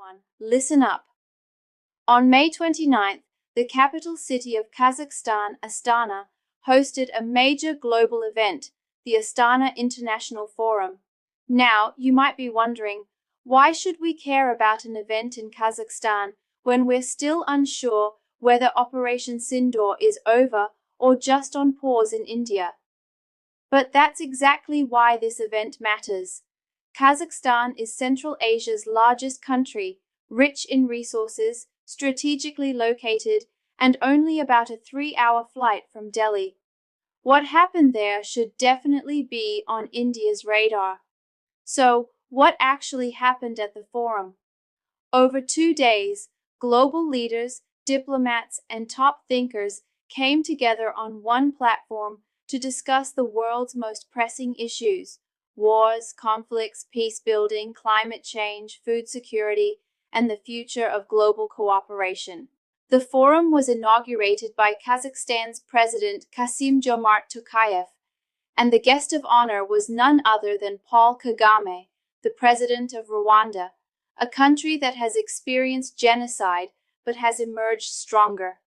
everyone, listen up. On May 29th, the capital city of Kazakhstan, Astana, hosted a major global event, the Astana International Forum. Now, you might be wondering, why should we care about an event in Kazakhstan when we're still unsure whether Operation Sindoor is over or just on pause in India? But that's exactly why this event matters. Kazakhstan is Central Asia's largest country, rich in resources, strategically located, and only about a 3-hour flight from Delhi. What happened there should definitely be on India's radar. So, what actually happened at the forum? Over 2 days, global leaders, diplomats, and top thinkers came together on one platform to discuss the world's most pressing issues: wars, conflicts, peace building, climate change, food security, and the future of global cooperation. The forum was inaugurated by Kazakhstan's President Kassym-Jomart Tokayev, and the guest of honor was none other than Paul Kagame, the president of Rwanda, a country that has experienced genocide but has emerged stronger.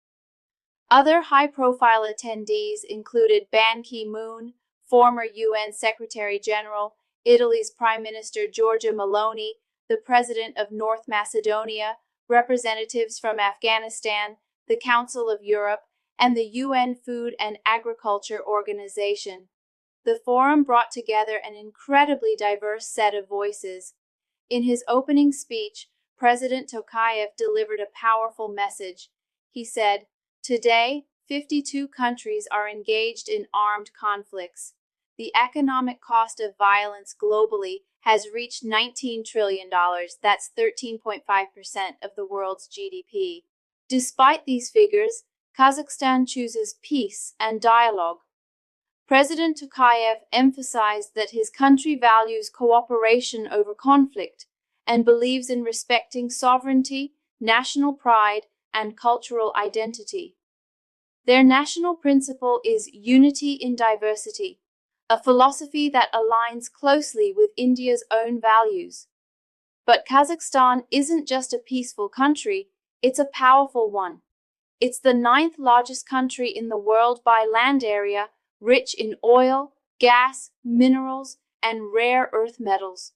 Other high-profile attendees included Ban Ki-moon, former UN Secretary-General, Italy's Prime Minister Giorgia Meloni, the President of North Macedonia, representatives from Afghanistan, the Council of Europe, and the UN Food and Agriculture Organization. The forum brought together an incredibly diverse set of voices. In his opening speech, President Tokayev delivered a powerful message. He said, "Today, 52 countries are engaged in armed conflicts. The economic cost of violence globally has reached $19 trillion, that's 13.5% of the world's GDP. Despite these figures, Kazakhstan chooses peace and dialogue." President Tokayev emphasized that his country values cooperation over conflict and believes in respecting sovereignty, national pride, and cultural identity. Their national principle is unity in diversity, a philosophy that aligns closely with India's own values. But Kazakhstan isn't just a peaceful country, it's a powerful one. It's the 9th largest country in the world by land area, rich in oil, gas, minerals, and rare earth metals.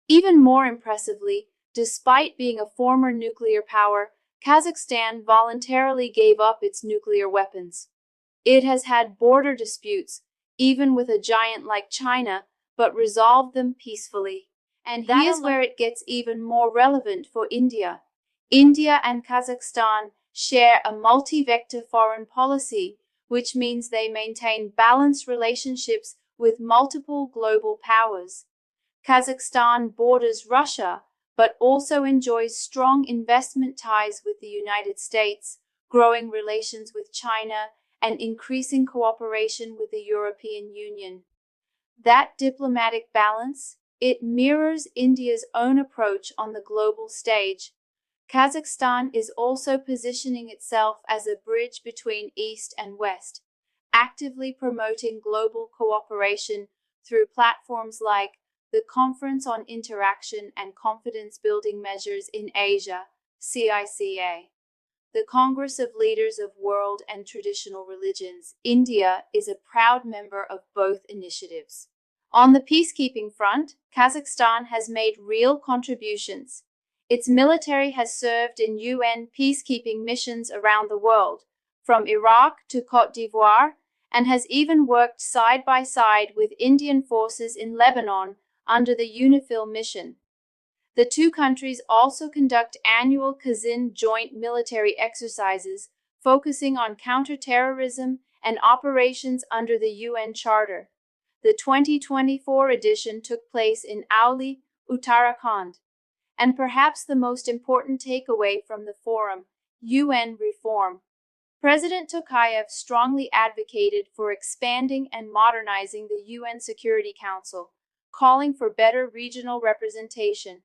Even more impressively, despite being a former nuclear power, Kazakhstan voluntarily gave up its nuclear weapons. It has had border disputes, even with a giant like China, but resolved them peacefully. And here's where it gets even more relevant for India. India and Kazakhstan share a multi-vector foreign policy, which means they maintain balanced relationships with multiple global powers. Kazakhstan borders Russia, but also enjoys strong investment ties with the United States, growing relations with China, and increasing cooperation with the European Union. That diplomatic balance, it mirrors India's own approach on the global stage. Kazakhstan is also positioning itself as a bridge between East and West, actively promoting global cooperation through platforms like the Conference on Interaction and Confidence Building Measures in Asia, CICA. The Congress of Leaders of World and Traditional Religions. India is a proud member of both initiatives. On the peacekeeping front, Kazakhstan has made real contributions. Its military has served in UN peacekeeping missions around the world, from Iraq to Côte d'Ivoire, and has even worked side by side with Indian forces in Lebanon under the UNIFIL mission. The two countries also conduct annual Kazind joint military exercises focusing on counterterrorism and operations under the UN Charter. The 2024 edition took place in Auli, Uttarakhand. And perhaps the most important takeaway from the forum, UN reform. President Tokayev strongly advocated for expanding and modernizing the UN Security Council, calling for better regional representation.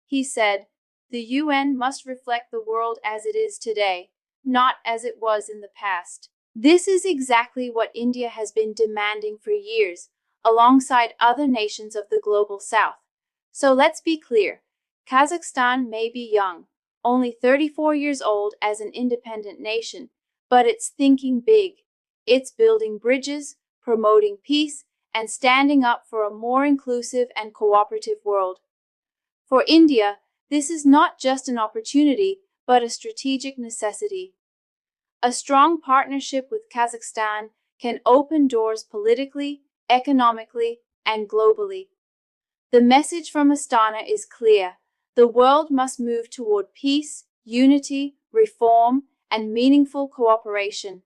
He said, "The UN must reflect the world as it is today, not as it was in the past." This is exactly what India has been demanding for years, alongside other nations of the global south. So let's be clear, Kazakhstan may be young, only 34 years old as an independent nation, but it's thinking big. It's building bridges, promoting peace, and standing up for a more inclusive and cooperative world. For India, this is not just an opportunity, but a strategic necessity. A strong partnership with Kazakhstan can open doors politically, economically, and globally. The message from Astana is clear. The world must move toward peace, unity, reform, and meaningful cooperation.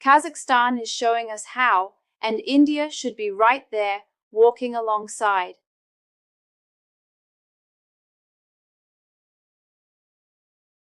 Kazakhstan is showing us how, and India should be right there, walking alongside.